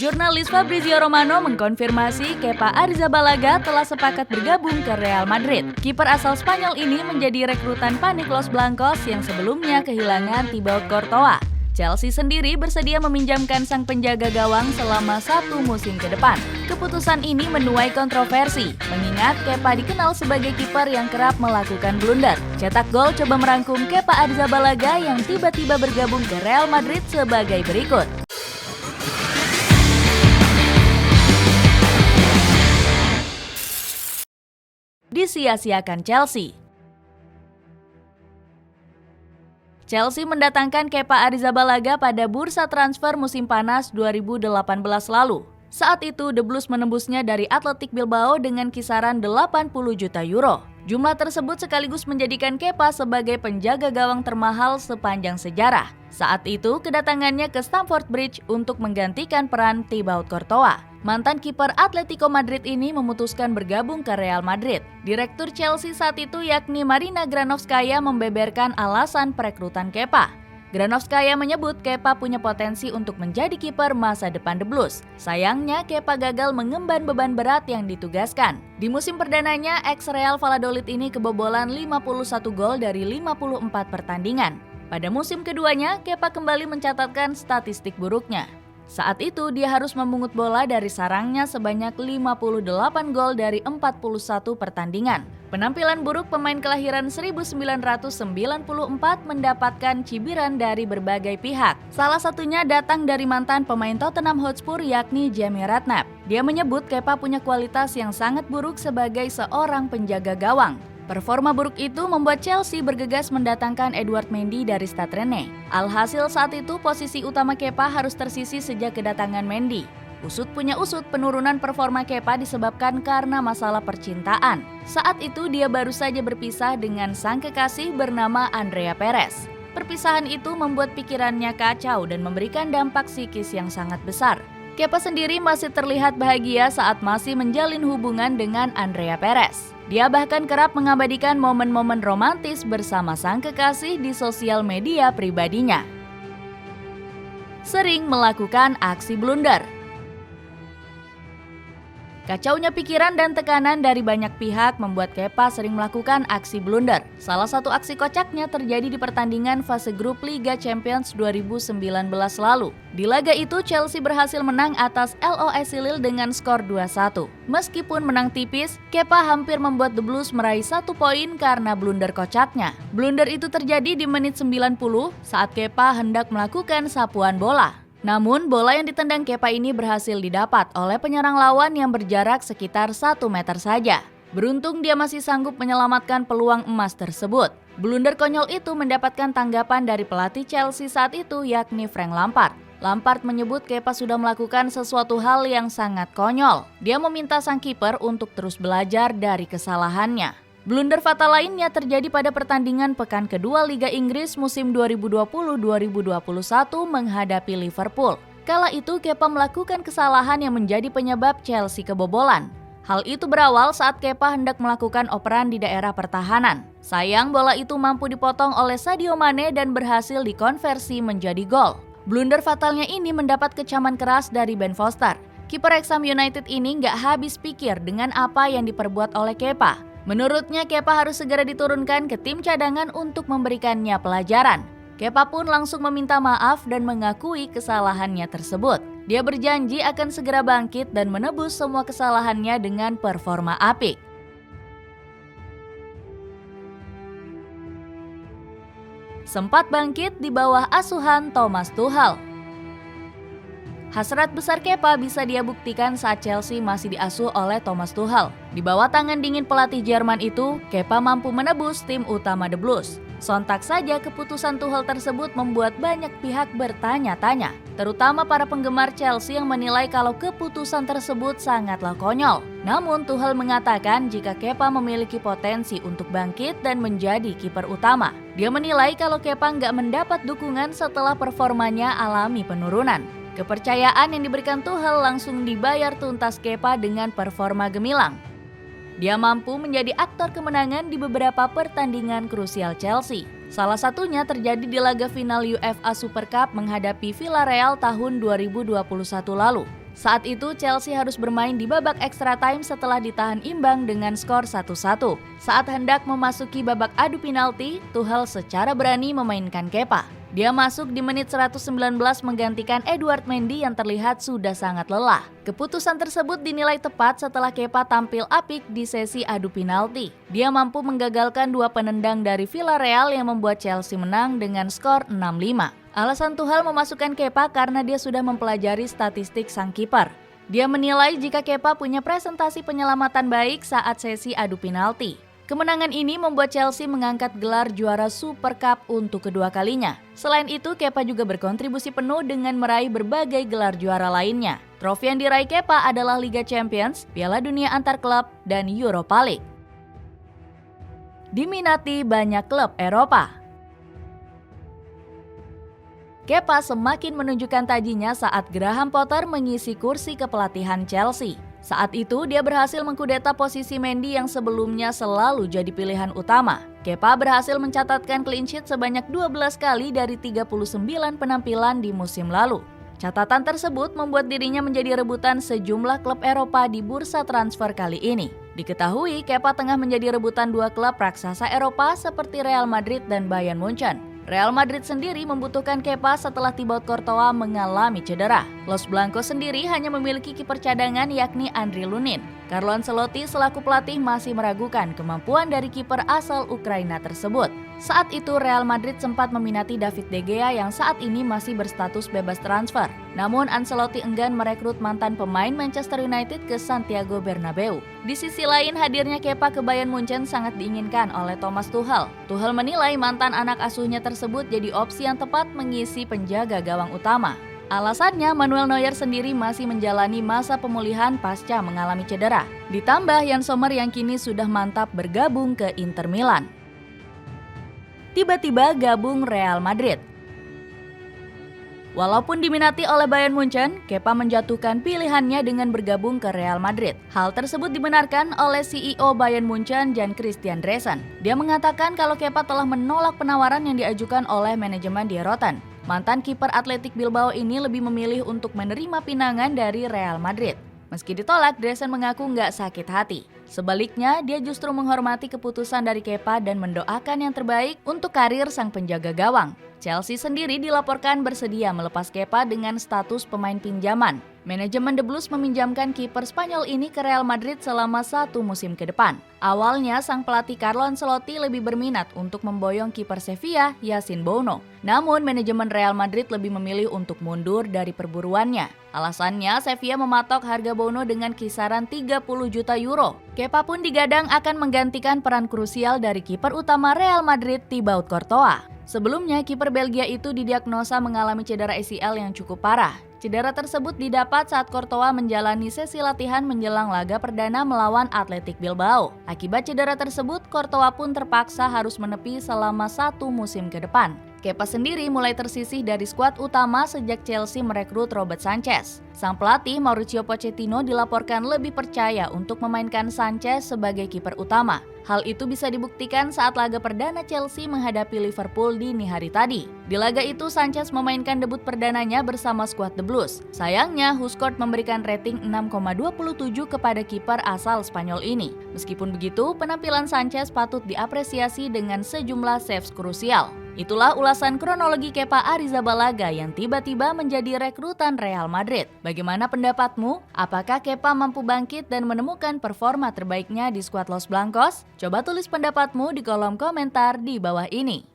Jurnalis Fabrizio Romano mengkonfirmasi Kepa Arrizabalaga telah sepakat bergabung ke Real Madrid. Kiper asal Spanyol ini menjadi rekrutan panik Los Blancos yang sebelumnya kehilangan Thibaut Courtois. Chelsea sendiri bersedia meminjamkan sang penjaga gawang selama 1 musim ke depan. Keputusan ini menuai kontroversi, mengingat Kepa dikenal sebagai kiper yang kerap melakukan blunder. Cetak gol coba merangkum Kepa Arrizabalaga yang tiba-tiba bergabung ke Real Madrid sebagai berikut. Disia-siakan Chelsea. Chelsea mendatangkan Kepa Arrizabalaga pada bursa transfer musim panas 2018 lalu. Saat itu The Blues menembusnya dari Athletic Bilbao dengan kisaran 80 juta euro. Jumlah tersebut sekaligus menjadikan Kepa sebagai penjaga gawang termahal sepanjang sejarah. Saat itu kedatangannya ke Stamford Bridge untuk menggantikan peran Thibaut Courtois. Mantan kiper Atletico Madrid ini memutuskan bergabung ke Real Madrid. Direktur Chelsea saat itu yakni Marina Granovskaya membeberkan alasan perekrutan Kepa. Granovskaya menyebut Kepa punya potensi untuk menjadi kiper masa depan The Blues. Sayangnya Kepa gagal mengemban beban berat yang ditugaskan. Di musim perdananya, ex-Real Valladolid ini kebobolan 51 gol dari 54 pertandingan. Pada musim keduanya, Kepa kembali mencatatkan statistik buruknya. Saat itu dia harus memungut bola dari sarangnya sebanyak 58 gol dari 41 pertandingan. Penampilan buruk pemain kelahiran 1994 mendapatkan cibiran dari berbagai pihak. Salah satunya datang dari mantan pemain Tottenham Hotspur yakni Jamie Redknapp. Dia menyebut Kepa punya kualitas yang sangat buruk sebagai seorang penjaga gawang. Performa buruk itu membuat Chelsea bergegas mendatangkan Edouard Mendy dari Stade Rennais. Alhasil saat itu posisi utama Kepa harus tersisih sejak kedatangan Mendy. Usut punya usut, penurunan performa Kepa disebabkan karena masalah percintaan. Saat itu dia baru saja berpisah dengan sang kekasih bernama Andrea Perez. Perpisahan itu membuat pikirannya kacau dan memberikan dampak psikis yang sangat besar. Kepa sendiri masih terlihat bahagia saat masih menjalin hubungan dengan Andrea Perez. Dia bahkan kerap mengabadikan momen-momen romantis bersama sang kekasih di sosial media pribadinya. Sering melakukan aksi blunder. Kacaunya pikiran dan tekanan dari banyak pihak membuat Kepa sering melakukan aksi blunder. Salah satu aksi kocaknya terjadi di pertandingan fase grup Liga Champions 2019 lalu. Di laga itu Chelsea berhasil menang atas LOS Lille dengan skor 2-1. Meskipun menang tipis, Kepa hampir membuat The Blues meraih 1 poin karena blunder kocaknya. Blunder itu terjadi di menit 90 saat Kepa hendak melakukan sapuan bola. Namun, bola yang ditendang Kepa ini berhasil didapat oleh penyerang lawan yang berjarak sekitar 1 meter saja. Beruntung dia masih sanggup menyelamatkan peluang emas tersebut. Blunder konyol itu mendapatkan tanggapan dari pelatih Chelsea saat itu yakni Frank Lampard. Lampard menyebut Kepa sudah melakukan sesuatu hal yang sangat konyol. Dia meminta sang kiper untuk terus belajar dari kesalahannya. Blunder fatal lainnya terjadi pada pertandingan pekan kedua Liga Inggris musim 2020-2021 menghadapi Liverpool. Kala itu Kepa melakukan kesalahan yang menjadi penyebab Chelsea kebobolan. Hal itu berawal saat Kepa hendak melakukan operan di daerah pertahanan. Sayang bola itu mampu dipotong oleh Sadio Mane dan berhasil dikonversi menjadi gol. Blunder fatalnya ini mendapat kecaman keras dari Ben Foster. Kiper Wrexham United ini nggak habis pikir dengan apa yang diperbuat oleh Kepa. Menurutnya Kepa harus segera diturunkan ke tim cadangan untuk memberikannya pelajaran. Kepa pun langsung meminta maaf dan mengakui kesalahannya tersebut. Dia berjanji akan segera bangkit dan menebus semua kesalahannya dengan performa apik. Sempat bangkit di bawah asuhan Thomas Tuchel. Hasrat besar Kepa bisa dia buktikan saat Chelsea masih diasuh oleh Thomas Tuchel. Di bawah tangan dingin pelatih Jerman itu, Kepa mampu menebus tim utama The Blues. Sontak saja keputusan Tuchel tersebut membuat banyak pihak bertanya-tanya, terutama para penggemar Chelsea yang menilai kalau keputusan tersebut sangatlah konyol. Namun Tuchel mengatakan jika Kepa memiliki potensi untuk bangkit dan menjadi kiper utama. Dia menilai kalau Kepa nggak mendapat dukungan setelah performanya alami penurunan. Kepercayaan yang diberikan Tuchel langsung dibayar tuntas Kepa dengan performa gemilang. Dia mampu menjadi aktor kemenangan di beberapa pertandingan krusial Chelsea. Salah satunya terjadi di laga final UEFA Super Cup menghadapi Villarreal tahun 2021 lalu. Saat itu Chelsea harus bermain di babak extra time setelah ditahan imbang dengan skor 1-1. Saat hendak memasuki babak adu penalti, Tuchel secara berani memainkan Kepa. Dia masuk di menit 119 menggantikan Edouard Mendy yang terlihat sudah sangat lelah. Keputusan tersebut dinilai tepat setelah Kepa tampil apik di sesi adu penalti. Dia mampu menggagalkan 2 penendang dari Villarreal yang membuat Chelsea menang dengan skor 6-5. Alasan Tuchel memasukkan Kepa karena dia sudah mempelajari statistik sang kiper. Dia menilai jika Kepa punya presentasi penyelamatan baik saat sesi adu penalti. Kemenangan ini membuat Chelsea mengangkat gelar juara Super Cup untuk kedua kalinya. Selain itu, Kepa juga berkontribusi penuh dengan meraih berbagai gelar juara lainnya. Trofi yang diraih Kepa adalah Liga Champions, Piala Dunia antar klub, dan Europa League. Diminati banyak klub Eropa. Kepa semakin menunjukkan tajinya saat Graham Potter mengisi kursi kepelatihan Chelsea. Saat itu, dia berhasil mengkudeta posisi Mendy yang sebelumnya selalu jadi pilihan utama. Kepa berhasil mencatatkan clean sheet sebanyak 12 kali dari 39 penampilan di musim lalu. Catatan tersebut membuat dirinya menjadi rebutan sejumlah klub Eropa di bursa transfer kali ini. Diketahui, Kepa tengah menjadi rebutan 2 klub raksasa Eropa seperti Real Madrid dan Bayern Munchen. Real Madrid sendiri membutuhkan Kepa setelah Thibaut Courtois mengalami cedera. Los Blancos sendiri hanya memiliki kiper cadangan yakni Andriy Lunin. Carlo Ancelotti selaku pelatih masih meragukan kemampuan dari kiper asal Ukraina tersebut. Saat itu Real Madrid sempat meminati David De Gea yang saat ini masih berstatus bebas transfer. Namun Ancelotti enggan merekrut mantan pemain Manchester United ke Santiago Bernabeu. Di sisi lain, hadirnya Kepa ke Bayern Munchen sangat diinginkan oleh Thomas Tuchel. Tuchel menilai mantan anak asuhnya tersebut jadi opsi yang tepat mengisi penjaga gawang utama. Alasannya, Manuel Neuer sendiri masih menjalani masa pemulihan pasca mengalami cedera. Ditambah Jan Sommer yang kini sudah mantap bergabung ke Inter Milan. Tiba-tiba gabung Real Madrid. Walaupun diminati oleh Bayern Munchen, Kepa menjatuhkan pilihannya dengan bergabung ke Real Madrid. Hal tersebut dibenarkan oleh CEO Bayern Munchen, Jan Christian Dreesen. Dia mengatakan kalau Kepa telah menolak penawaran yang diajukan oleh manajemen Die Roten. Mantan kiper Athletic Bilbao ini lebih memilih untuk menerima pinangan dari Real Madrid. Meski ditolak, Dreesen mengaku nggak sakit hati. Sebaliknya, dia justru menghormati keputusan dari Kepa dan mendoakan yang terbaik untuk karir sang penjaga gawang. Chelsea sendiri dilaporkan bersedia melepas Kepa dengan status pemain pinjaman. Manajemen The Blues meminjamkan kiper Spanyol ini ke Real Madrid selama 1 musim ke depan. Awalnya, sang pelatih Carlo Ancelotti lebih berminat untuk memboyong kiper Sevilla, Yassine Bouno. Namun, manajemen Real Madrid lebih memilih untuk mundur dari perburuannya. Alasannya, Sevilla mematok harga Bouno dengan kisaran 30 juta euro. Kepa pun digadang akan menggantikan peran krusial dari kiper utama Real Madrid, Thibaut Courtois. Sebelumnya, kiper Belgia itu didiagnosa mengalami cedera ACL yang cukup parah. Cedera tersebut didapat saat Courtois menjalani sesi latihan menjelang laga perdana melawan Athletic Bilbao. Akibat cedera tersebut, Courtois pun terpaksa harus menepi selama 1 musim ke depan. Kepa sendiri mulai tersisih dari skuad utama sejak Chelsea merekrut Robert Sanchez. Sang pelatih Mauricio Pochettino dilaporkan lebih percaya untuk memainkan Sanchez sebagai kiper utama. Hal itu bisa dibuktikan saat laga perdana Chelsea menghadapi Liverpool dini hari tadi. Di laga itu Sanchez memainkan debut perdananya bersama skuad The Blues. Sayangnya, Huskort memberikan rating 6,27 kepada kiper asal Spanyol ini. Meskipun begitu, penampilan Sanchez patut diapresiasi dengan sejumlah saves krusial. Itulah ulasan kronologi Kepa Arrizabalaga yang tiba-tiba menjadi rekrutan Real Madrid. Bagaimana pendapatmu? Apakah Kepa mampu bangkit dan menemukan performa terbaiknya di skuad Los Blancos? Coba tulis pendapatmu di kolom komentar di bawah ini.